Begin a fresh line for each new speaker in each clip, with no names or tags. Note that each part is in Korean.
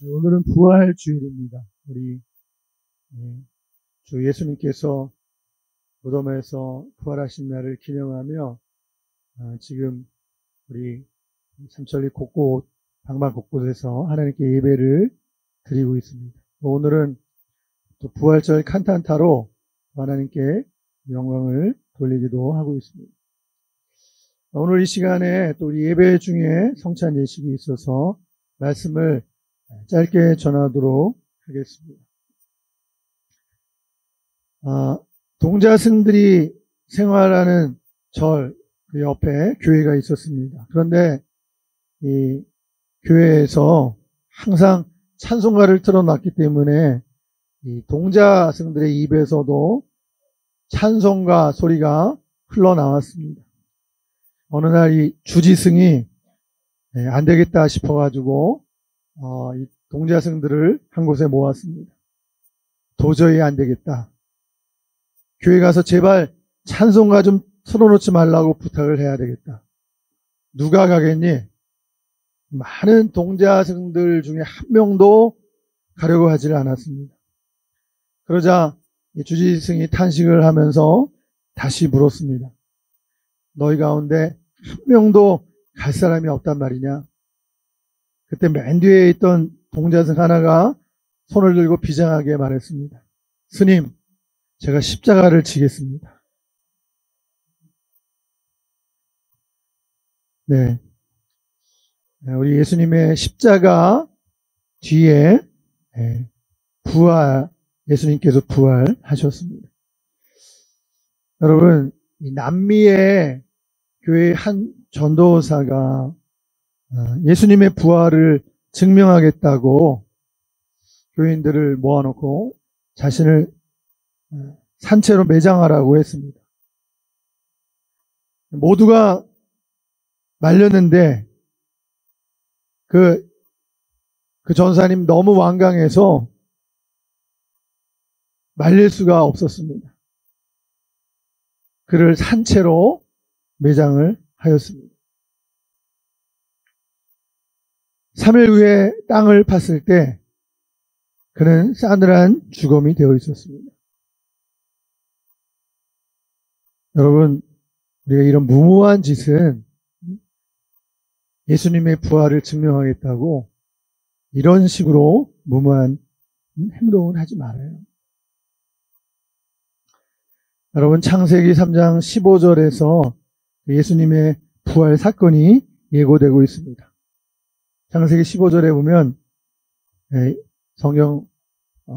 오늘은 부활 주일입니다. 우리 주 예수님께서 무덤에서 부활하신 날을 기념하며 지금 우리 삼천리 곳곳 방방 곳곳에서 하나님께 예배를 드리고 있습니다. 오늘은 또 부활절 칸탄타로 하나님께 영광을 돌리기도 하고 있습니다. 오늘 이 시간에 또 우리 예배 중에 성찬 예식이 있어서 말씀을 짧게 전하도록 하겠습니다. 동자승들이 생활하는 절 그 옆에 교회가 있었습니다. 그런데 이 교회에서 항상 찬송가를 틀어놨기 때문에 이 동자승들의 입에서도 찬송가 소리가 흘러나왔습니다. 어느 날 이 주지승이 안 되겠다 싶어가지고 이 동자승들을 한 곳에 모았습니다. 도저히 안 되겠다. 교회 가서 제발 찬송가 좀 틀어놓지 말라고 부탁을 해야 되겠다. 누가 가겠니? 많은 동자승들 중에 한 명도 가려고 하지를 않았습니다. 그러자 주지승이 탄식을 하면서 다시 물었습니다. 너희 가운데 한 명도 갈 사람이 없단 말이냐? 그때 맨 뒤에 있던 동자승 하나가 손을 들고 비장하게 말했습니다. 스님, 제가 십자가를 지겠습니다. 네, 우리 예수님의 십자가 뒤에 예수님께서 부활하셨습니다. 여러분, 이 남미의 교회 한 전도사가 예수님의 부활을 증명하겠다고 교인들을 모아놓고 자신을 산채로 매장하라고 했습니다. 모두가 말렸는데 그 전사님 너무 완강해서 말릴 수가 없었습니다. 그를 산채로 매장을 하였습니다. 3일 후에 땅을 팠을 때 그는 싸늘한 죽음이 되어 있었습니다. 여러분, 우리가 이런 무모한 짓은 예수님의 부활을 증명하겠다고 이런 식으로 무모한 행동을 하지 말아요. 여러분, 창세기 3장 15절에서 예수님의 부활 사건이 예고되고 있습니다. 창세기 15절에 보면 성경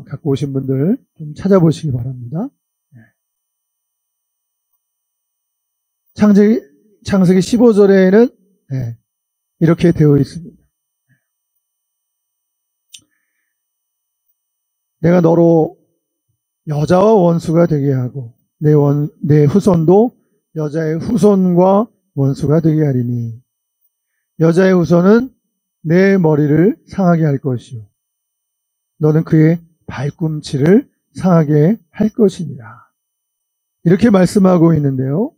갖고 오신 분들 좀 찾아보시기 바랍니다. 창세기 15절에는 이렇게 되어 있습니다. 내가 너로 여자와 원수가 되게 하고 내 후손도 여자의 후손과 원수가 되게 하리니 여자의 후손은 내 머리를 상하게 할 것이요 너는 그의 발꿈치를 상하게 할 것이니라. 이렇게 말씀하고 있는데요.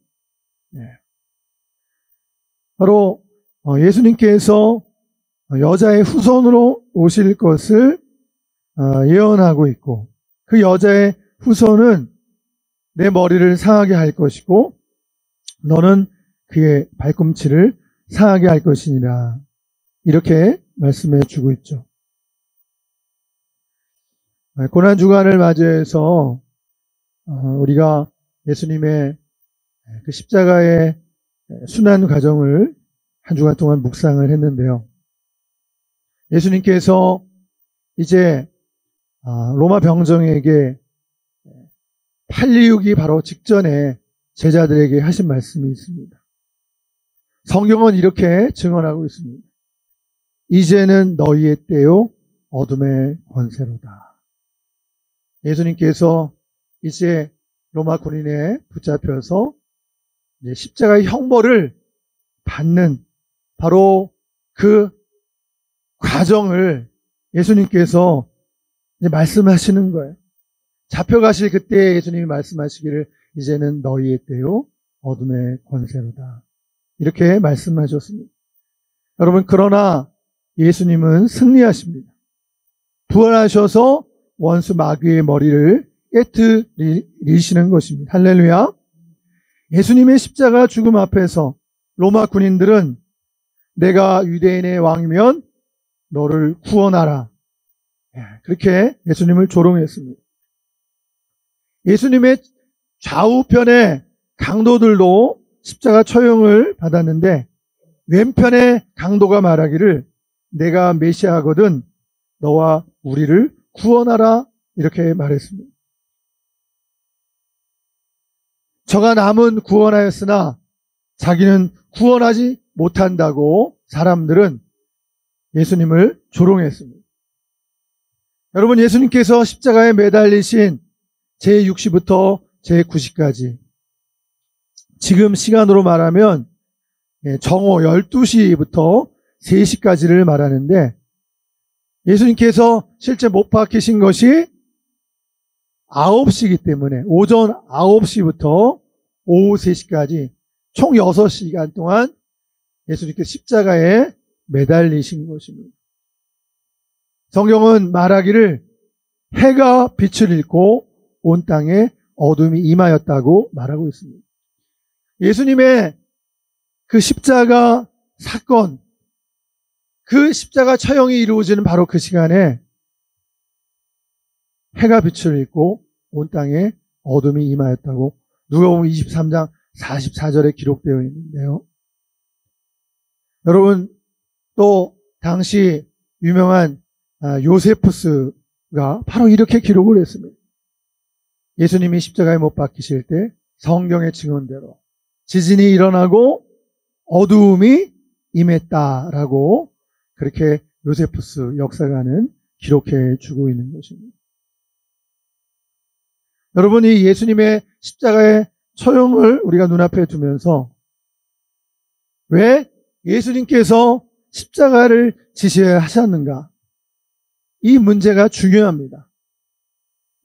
바로 예수님께서 여자의 후손으로 오실 것을 예언하고 있고 그 여자의 후손은 내 머리를 상하게 할 것이고 너는 그의 발꿈치를 상하게 할 것이니라. 이렇게 말씀해 주고 있죠. 고난주간을 맞이해서 우리가 예수님의 그 십자가의 순환 과정을 한 주간 동안 묵상을 했는데요. 예수님께서 이제 로마 병정에게 팔리우기 바로 직전에 제자들에게 하신 말씀이 있습니다. 성경은 이렇게 증언하고 있습니다. 이제는 너희의 때요 어둠의 권세로다. 예수님께서 이제 로마 군인에 붙잡혀서 십자가의 형벌을 받는 바로 그 과정을 예수님께서 이제 말씀하시는 거예요. 잡혀가실 그때 예수님이 말씀하시기를 이제는 너희의 때요 어둠의 권세로다. 이렇게 말씀하셨습니다. 여러분, 그러나 예수님은 승리하십니다. 부활하셔서 원수 마귀의 머리를 깨트리시는 것입니다. 할렐루야. 예수님의 십자가 죽음 앞에서 로마 군인들은 내가 유대인의 왕이면 너를 구원하라. 그렇게 예수님을 조롱했습니다. 예수님의 좌우편의 강도들도 십자가 처형을 받았는데 왼편의 강도가 말하기를 내가 메시아거든 너와 우리를 구원하라 이렇게 말했습니다. 저가 남은 구원하였으나 자기는 구원하지 못한다고 사람들은 예수님을 조롱했습니다. 여러분, 예수님께서 십자가에 매달리신 제60부터 제90까지 지금 시간으로 말하면 정오 12시부터 3시까지를 말하는데 예수님께서 실제 못 박히신 것이 9시이기 때문에 오전 9시부터 오후 3시까지 총 6시간 동안 예수님께서 십자가에 매달리신 것입니다. 성경은 말하기를 해가 빛을 잃고 온 땅에 어둠이 임하였다고 말하고 있습니다. 예수님의 그 십자가 사건, 그 십자가 처형이 이루어지는 바로 그 시간에 해가 빛을 잃고 온 땅에 어둠이 임하였다고 누가복음 23장 44절에 기록되어 있는데요. 여러분, 또 당시 유명한 요세푸스가 바로 이렇게 기록을 했습니다. 예수님이 십자가에 못 박히실 때 성경의 증언대로 지진이 일어나고 어두움이 임했다라고 그렇게 요세푸스 역사가는 기록해 주고 있는 것입니다. 여러분, 이 예수님의 십자가의 처형을 우리가 눈앞에 두면서 왜 예수님께서 십자가를 지셔야 하셨는가? 이 문제가 중요합니다.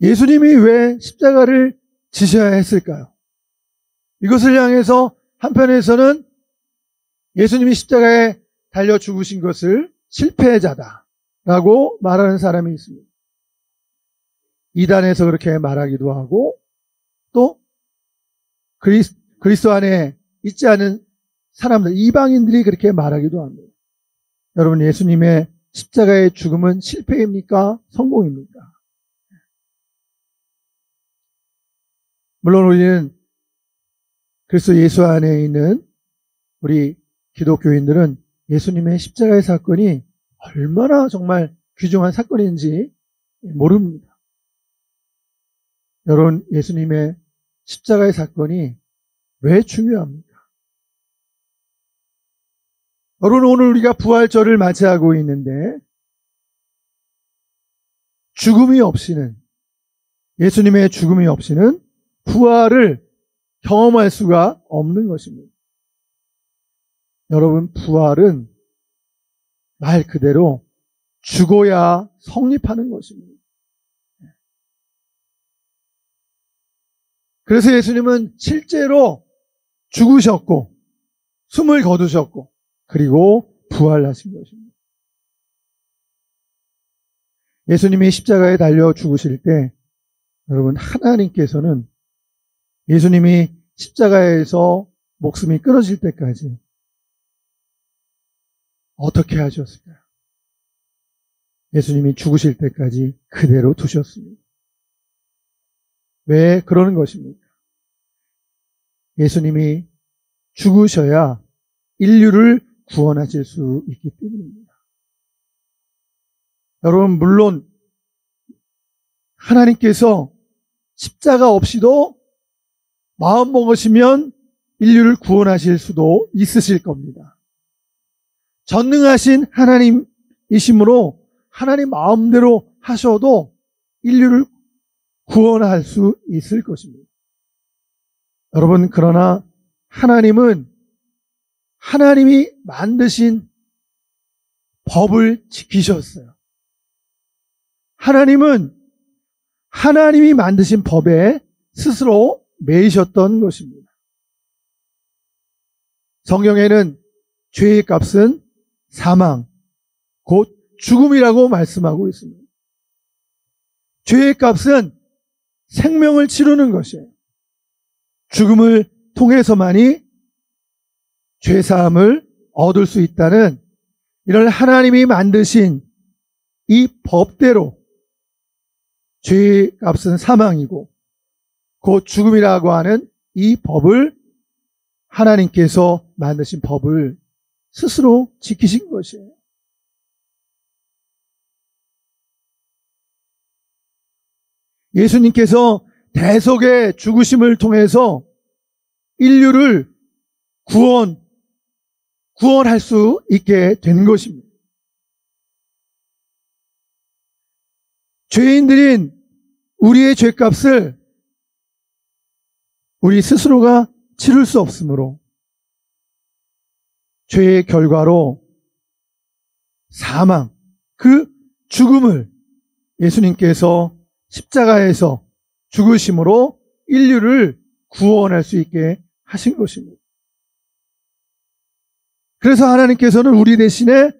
예수님이 왜 십자가를 지셔야 했을까요? 이것을 향해서 한편에서는 예수님이 십자가에 달려 죽으신 것을 실패자다라고 말하는 사람이 있습니다. 이단에서 그렇게 말하기도 하고 또 그리스도 안에 있지 않은 사람들, 이방인들이 그렇게 말하기도 합니다. 여러분, 예수님의 십자가의 죽음은 실패입니까? 성공입니까? 물론 우리는 그리스도 예수 안에 있는 우리 기독교인들은 예수님의 십자가의 사건이 얼마나 정말 귀중한 사건인지 모릅니다. 여러분, 예수님의 십자가의 사건이 왜 중요합니까? 여러분, 오늘 우리가 부활절을 맞이하고 있는데 죽음이 없이는, 예수님의 죽음이 없이는 부활을 경험할 수가 없는 것입니다. 여러분, 부활은 말 그대로 죽어야 성립하는 것입니다. 그래서 예수님은 실제로 죽으셨고 숨을 거두셨고 그리고 부활하신 것입니다. 예수님이 십자가에 달려 죽으실 때 여러분, 하나님께서는 예수님이 십자가에서 목숨이 끊어질 때까지 어떻게 하셨을까요? 예수님이 죽으실 때까지 그대로 두셨습니다. 왜 그러는 것입니까? 예수님이 죽으셔야 인류를 구원하실 수 있기 때문입니다. 여러분, 물론 하나님께서 십자가 없이도 마음 먹으시면 인류를 구원하실 수도 있으실 겁니다. 전능하신 하나님이시므로 하나님 마음대로 하셔도 인류를 구원할 수 있을 것입니다. 여러분, 그러나 하나님은 하나님이 만드신 법을 지키셨어요. 하나님은 하나님이 만드신 법에 스스로 매이셨던 것입니다. 성경에는 죄의 값은 사망, 곧 죽음이라고 말씀하고 있습니다. 죄의 값은 생명을 치르는 것이에요. 죽음을 통해서만이 죄사함을 얻을 수 있다는 이런 하나님이 만드신 이 법대로 죄의 값은 사망이고 곧 죽음이라고 하는 이 법을 하나님께서 만드신 법을 스스로 지키신 것이에요. 예수님께서 대속의 죽으심을 통해서 인류를 구원할 수 있게 된 것입니다. 죄인들인 우리의 죄값을 우리 스스로가 치를 수 없으므로 죄의 결과로 사망, 그 죽음을 예수님께서 십자가에서 죽으심으로 인류를 구원할 수 있게 하신 것입니다. 그래서 하나님께서는 우리 대신에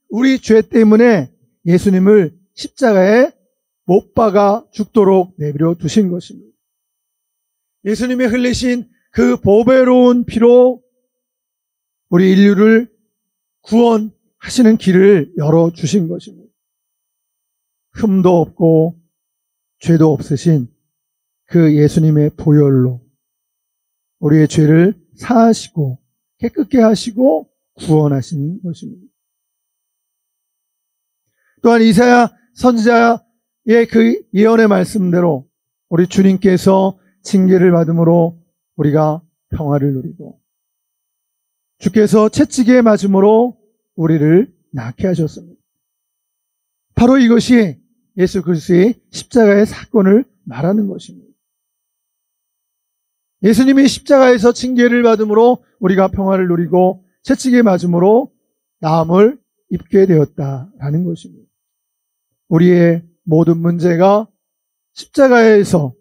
우리 죄 때문에 예수님을 십자가에 못 박아 죽도록 내버려 두신 것입니다. 예수님이 흘리신 그 보배로운 피로 우리 인류를 구원하시는 길을 열어주신 것입니다. 흠도 없고 죄도 없으신 그 예수님의 보혈로 우리의 죄를 사하시고 깨끗게 하시고 구원하신 것입니다. 또한 이사야 선지자의 그 예언의 말씀대로 우리 주님께서 징계를 받음으로 우리가 평화를 누리고 주께서 채찍에 맞음으로 우리를 낫게 하셨습니다. 바로 이것이 예수 그리스도의 십자가의 사건을 말하는 것입니다. 예수님이 십자가에서 징계를 받음으로 우리가 평화를 누리고 채찍에 맞음으로 나음을 입게 되었다라는 것입니다. 우리의 모든 문제가 십자가에서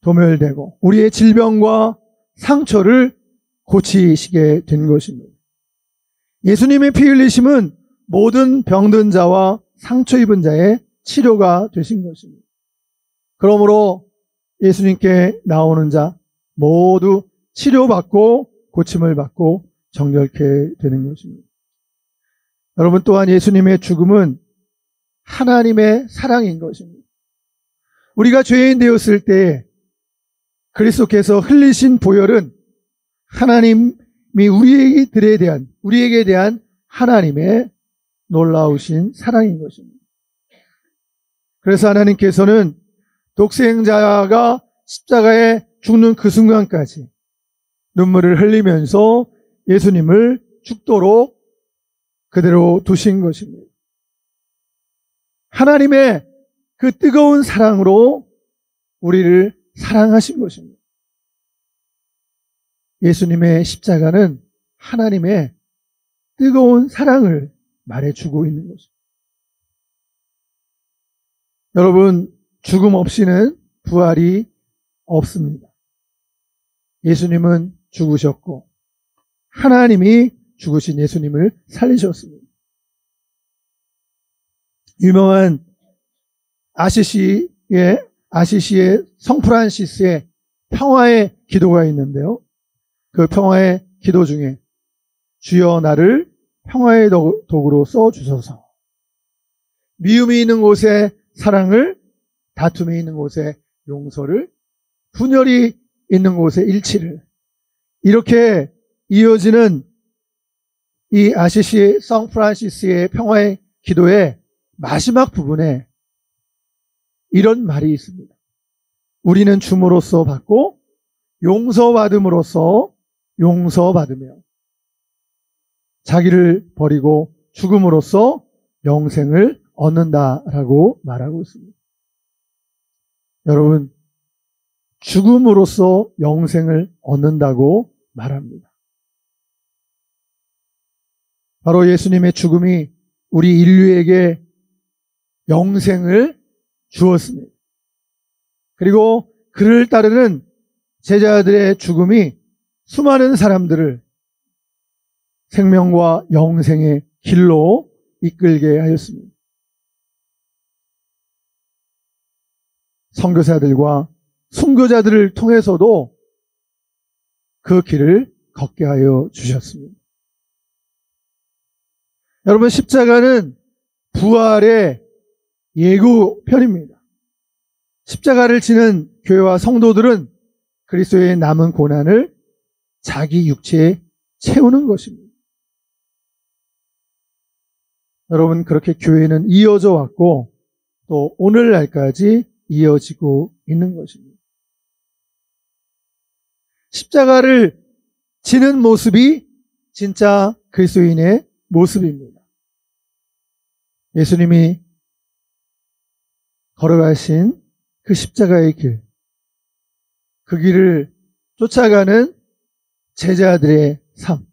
도멸되고 우리의 질병과 상처를 고치시게 된 것입니다. 예수님의 피 흘리심은 모든 병든 자와 상처 입은 자의 치료가 되신 것입니다. 그러므로 예수님께 나오는 자 모두 치료받고 고침을 받고 정결케 되는 것입니다. 여러분, 또한 예수님의 죽음은 하나님의 사랑인 것입니다. 우리가 죄인 되었을 때 그리스도께서 흘리신 보혈은 하나님이 우리에게 대한 하나님의 놀라우신 사랑인 것입니다. 그래서 하나님께서는 독생자가 십자가에 죽는 그 순간까지 눈물을 흘리면서 예수님을 죽도록 그대로 두신 것입니다. 하나님의 그 뜨거운 사랑으로 우리를 사랑하신 것입니다. 예수님의 십자가는 하나님의 뜨거운 사랑을 말해주고 있는 것입니다. 여러분, 죽음 없이는 부활이 없습니다. 예수님은 죽으셨고 하나님이 죽으신 예수님을 살리셨습니다. 유명한 아시시의 성프란시스의 평화의 기도가 있는데요. 그 평화의 기도 중에 주여 나를 평화의 도구로 써주소서. 미움이 있는 곳에 사랑을, 다툼이 있는 곳에 용서를, 분열이 있는 곳에 일치를, 이렇게 이어지는 이 아시시 성프란시스의 평화의 기도의 마지막 부분에 이런 말이 있습니다. 우리는 줌으로써 받고 용서받음으로써 용서받으며 자기를 버리고 죽음으로써 영생을 얻는다라고 말하고 있습니다. 여러분, 죽음으로써 영생을 얻는다고 말합니다. 바로 예수님의 죽음이 우리 인류에게 영생을 주었습니다. 그리고 그를 따르는 제자들의 죽음이 수많은 사람들을 생명과 영생의 길로 이끌게 하였습니다. 선교사들과 순교자들을 통해서도 그 길을 걷게 하여 주셨습니다. 여러분, 십자가는 부활의 예고편입니다. 십자가를 지는 교회와 성도들은 그리스도의 남은 고난을 자기 육체에 채우는 것입니다. 여러분, 그렇게 교회는 이어져 왔고 또 오늘날까지 이어지고 있는 것입니다. 십자가를 지는 모습이 진짜 그리스도인의 모습입니다. 예수님이 걸어가신 그 십자가의 길, 그 길을 쫓아가는 제자들의 삶,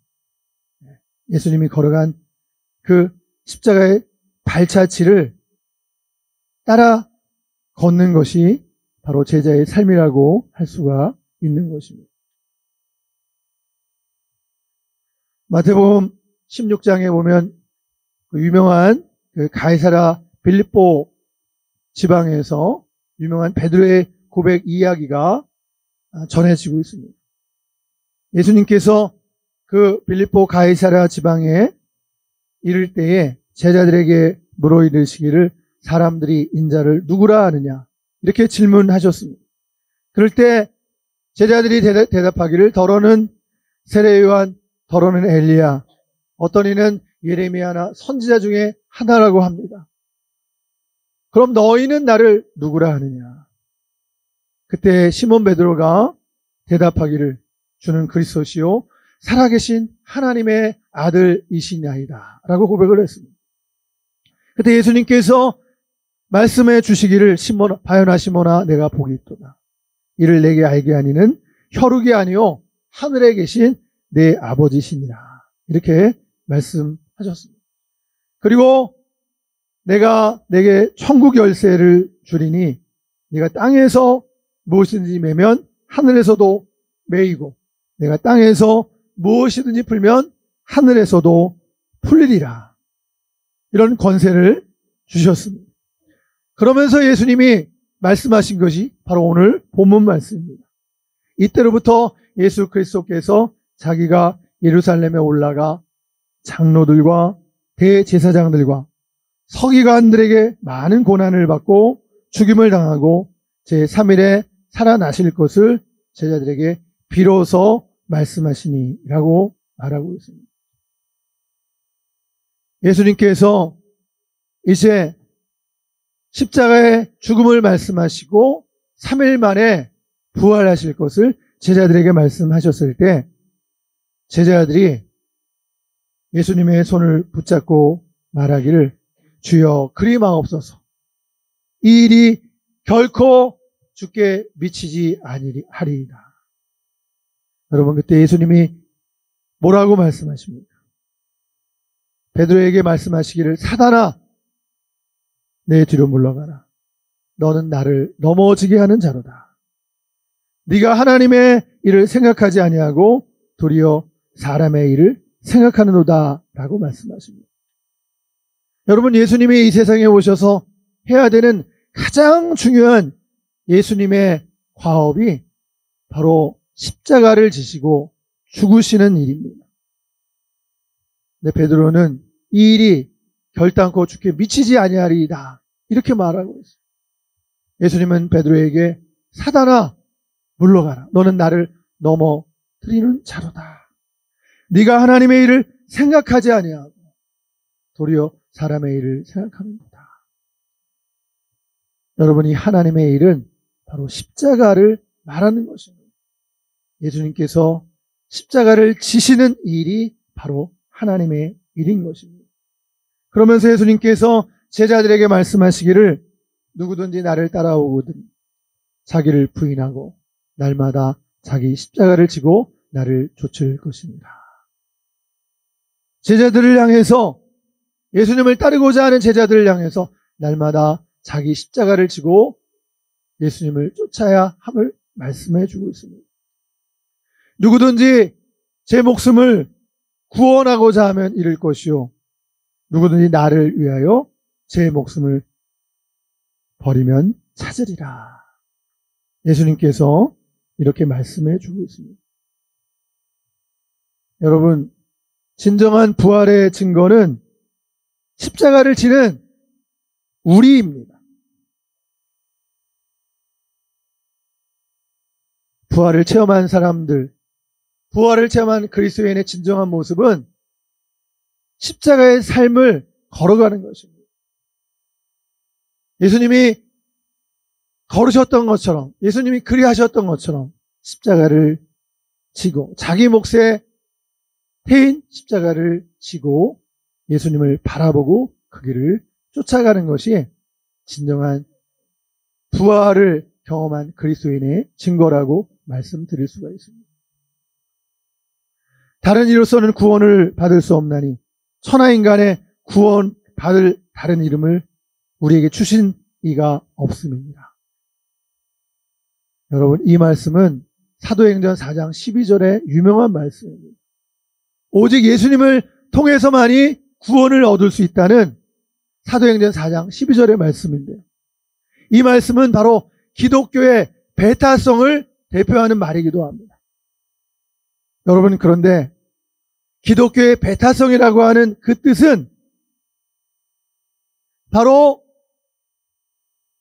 예수님이 걸어간 그 십자가의 발자취를 따라 걷는 것이 바로 제자의 삶이라고 할 수가 있는 것입니다. 마태복음 16장에 보면 그 유명한 그 가이사랴 빌립보 지방에서 유명한 베드로의 고백 이야기가 전해지고 있습니다. 예수님께서 그 빌립보 가이사랴 지방에 이를 때에 제자들에게 물어 이르시기를 사람들이 인자를 누구라 하느냐 이렇게 질문하셨습니다. 그럴 때 제자들이 대답하기를 더러는 세례 요한, 더러는 엘리야, 어떤 이는 예레미야나 선지자 중에 하나라고 합니다. 그럼 너희는 나를 누구라 하느냐? 그때 시몬 베드로가 대답하기를 주는 그리스도시요 살아계신 하나님의 아들이시냐이다 라고 고백을 했습니다. 그때 예수님께서 말씀해 주시기를 바요나 시몬아 내가 복이 있도다. 이를 내게 알게 하니는 혈육이 아니요 하늘에 계신 내 아버지시니라. 이렇게 말씀하셨습니다. 그리고 내가 내게 천국 열쇠를 주리니 네가 땅에서 무엇이든지 매면 하늘에서도 매이고 내가 땅에서 무엇이든지 풀면 하늘에서도 풀리리라. 이런 권세를 주셨습니다. 그러면서 예수님이 말씀하신 것이 바로 오늘 본문 말씀입니다. 이때로부터 예수 그리스도께서 자기가 예루살렘에 올라가 장로들과 대제사장들과 서기관들에게 많은 고난을 받고 죽임을 당하고 제3일에 살아나실 것을 제자들에게 비로소 말씀하시니라고 말하고 있습니다. 예수님께서 이제 십자가의 죽음을 말씀하시고 3일 만에 부활하실 것을 제자들에게 말씀하셨을 때 제자들이 예수님의 손을 붙잡고 말하기를 주여 그리 마옵소서. 이 일이 결코 주께 미치지 아니하리이다. 여러분 그때 예수님이 뭐라고 말씀하십니까? 베드로에게 말씀하시기를 사단아 내 뒤로 물러가라. 너는 나를 넘어지게 하는 자로다. 네가 하나님의 일을 생각하지 아니하고 도리어 사람의 일을 생각하는도다 라고 말씀하십니다. 여러분 예수님이 이 세상에 오셔서 해야 되는 가장 중요한 예수님의 과업이 바로 십자가를 지시고 죽으시는 일입니다. 근데 베드로는 이 일이 결단코 주께 미치지 아니하리이다 이렇게 말하고 있어요. 예수님은 베드로에게 사단아 물러가라. 너는 나를 넘어뜨리는 자로다. 네가 하나님의 일을 생각하지 아니하고 도리어 사람의 일을 생각하는도다. 여러분 이 하나님의 일은 바로 십자가를 말하는 것입니다. 예수님께서 십자가를 지시는 일이 바로 하나님의 일인 것입니다. 그러면서 예수님께서 제자들에게 말씀하시기를 누구든지 나를 따라오거든 자기를 부인하고 날마다 자기 십자가를 지고 나를 좇을 것입니다. 제자들을 향해서 예수님을 따르고자 하는 제자들을 향해서 날마다 자기 십자가를 지고 예수님을 쫓아야 함을 말씀해 주고 있습니다. 누구든지 제 목숨을 구원하고자 하면 잃을 것이요 누구든지 나를 위하여 제 목숨을 버리면 찾으리라. 예수님께서 이렇게 말씀해 주고 있습니다. 여러분, 진정한 부활의 증거는 십자가를 지는 우리입니다. 부활을 체험한 사람들, 부활을 체험한 그리스도인의 진정한 모습은 십자가의 삶을 걸어가는 것입니다. 예수님이 걸으셨던 것처럼, 예수님이 그리하셨던 것처럼 십자가를 지고, 자기 몫의 태인 십자가를 지고 예수님을 바라보고 그 길을 쫓아가는 것이 진정한 부활을 경험한 그리스도인의 증거라고 말씀드릴 수가 있습니다. 다른 이로서는 구원을 받을 수 없나니 천하인간의 구원 받을 다른 이름을 우리에게 주신 이가 없음입니다. 여러분, 이 말씀은 사도행전 4장 12절의 유명한 말씀입니다. 오직 예수님을 통해서만이 구원을 얻을 수 있다는 사도행전 4장 12절의 말씀인데요. 이 말씀은 바로 기독교의 배타성을 대표하는 말이기도 합니다. 여러분, 그런데 기독교의 배타성이라고 하는 그 뜻은 바로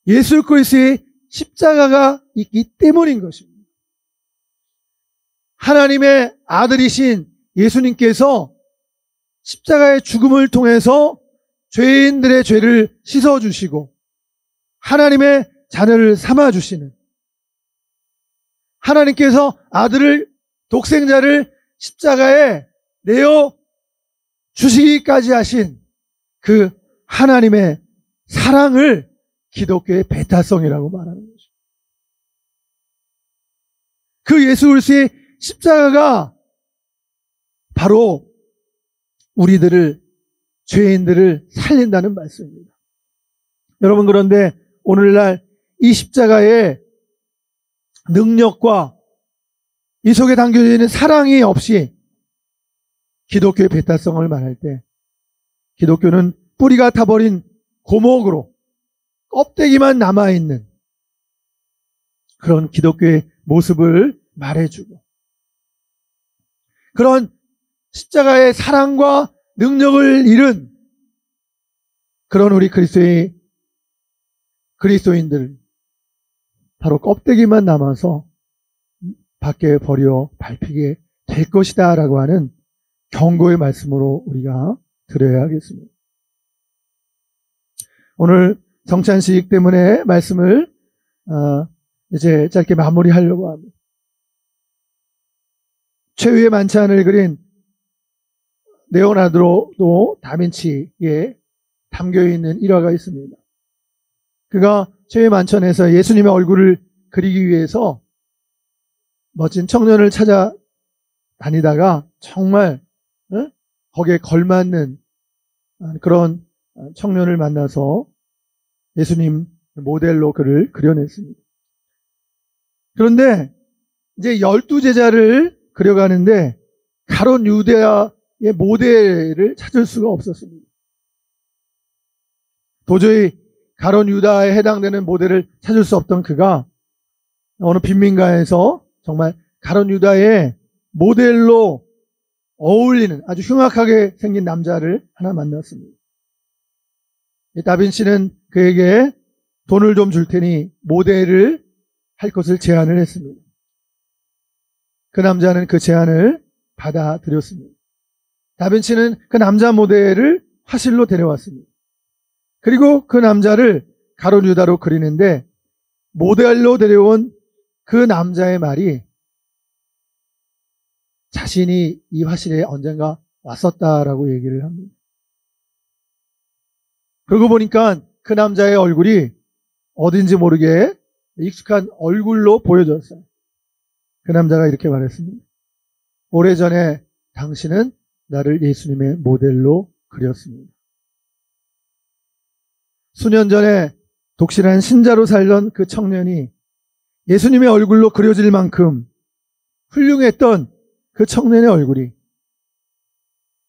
예수 그리스도의 십자가가 있기 때문인 것입니다. 하나님의 아들이신 예수님께서 십자가의 죽음을 통해서 죄인들의 죄를 씻어주시고 하나님의 자녀를 삼아주시는, 하나님께서 아들을, 독생자를 십자가에 내어 주시기까지 하신 그 하나님의 사랑을 기독교의 배타성이라고 말하는 것입니다. 그 예수 그리스도의 십자가가 바로 우리들을, 죄인들을 살린다는 말씀입니다. 여러분, 그런데 오늘날 이 십자가의 능력과 이 속에 담겨져 있는 사랑이 없이 기독교의 배타성을 말할 때 기독교는 뿌리가 타버린 고목으로 껍데기만 남아있는 그런 기독교의 모습을 말해주고, 그런 십자가의 사랑과 능력을 잃은 그런 우리 그리스도인들, 바로 껍데기만 남아서 밖에 버려 밟히게 될 것이다 라고 하는 경고의 말씀으로 우리가 들어야 하겠습니다. 오늘 성찬식 때문에 말씀을 이제 짧게 마무리하려고 합니다. 최후의 만찬을 그린 레오나르도 다빈치에 담겨있는 일화가 있습니다. 그가 최후의 만찬에서 예수님의 얼굴을 그리기 위해서 멋진 청년을 찾아다니다가 정말 거기에 걸맞는 그런 청년을 만나서 예수님 모델로 그를 그려냈습니다. 그런데 이제 12제자를 그려가는데 가룟 유다의 모델을 찾을 수가 없었습니다. 도저히 가룟 유다에 해당되는 모델을 찾을 수 없던 그가 어느 빈민가에서 정말 가룟 유다의 모델로 어울리는 아주 흉악하게 생긴 남자를 하나 만났습니다. 다빈치는 그에게 돈을 좀 줄 테니 모델을 할 것을 제안을 했습니다. 그 남자는 그 제안을 받아들였습니다. 다빈치는 그 남자 모델을 화실로 데려왔습니다. 그리고 그 남자를 가룟 유다로 그리는데 모델로 데려온 그 남자의 말이 자신이 이 화실에 언젠가 왔었다라고 얘기를 합니다. 그러고 보니까 그 남자의 얼굴이 어딘지 모르게 익숙한 얼굴로 보여졌어요. 그 남자가 이렇게 말했습니다. 오래전에 당신은 나를 예수님의 모델로 그렸습니다. 수년 전에 독실한 신자로 살던 그 청년이 예수님의 얼굴로 그려질 만큼 훌륭했던 그 청년의 얼굴이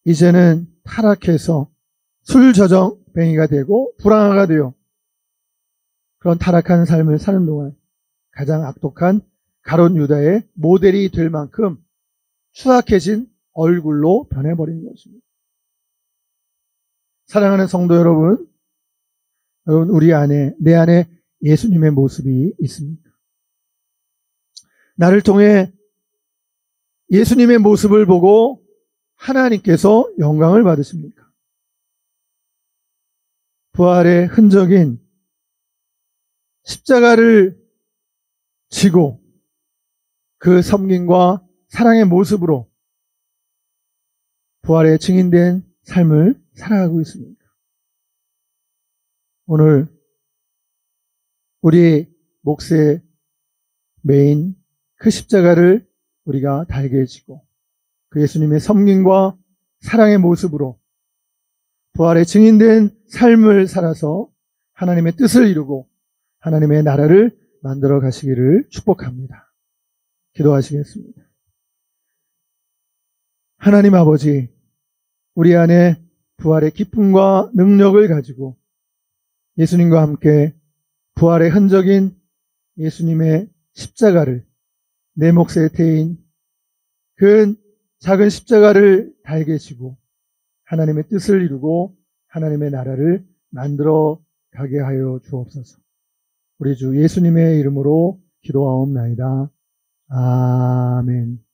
이제는 타락해서 술저정뱅이가 되고 불황아가 되어 그런 타락한 삶을 사는 동안 가장 악독한 가룟 유다의 모델이 될 만큼 추악해진 얼굴로 변해버린 것입니다. 사랑하는 성도 여러분, 우리 안에, 내 안에 예수님의 모습이 있습니까? 나를 통해 예수님의 모습을 보고 하나님께서 영광을 받으십니까? 부활의 흔적인 십자가를 지고 그 섬김과 사랑의 모습으로 부활의 증인된 삶을 살아가고 있습니다. 오늘 우리 몫의 메인 그 십자가를 우리가 달게 지고 그 예수님의 섬김과 사랑의 모습으로 부활의 증인된 삶을 살아서 하나님의 뜻을 이루고 하나님의 나라를 만들어 가시기를 축복합니다. 기도하시겠습니다. 하나님 아버지, 우리 안에 부활의 기쁨과 능력을 가지고 예수님과 함께 부활의 흔적인 예수님의 십자가를, 내 몫의 태인 그 작은 십자가를 달게 지고 하나님의 뜻을 이루고 하나님의 나라를 만들어 가게 하여 주옵소서. 우리 주 예수님의 이름으로 기도하옵나이다. 아멘.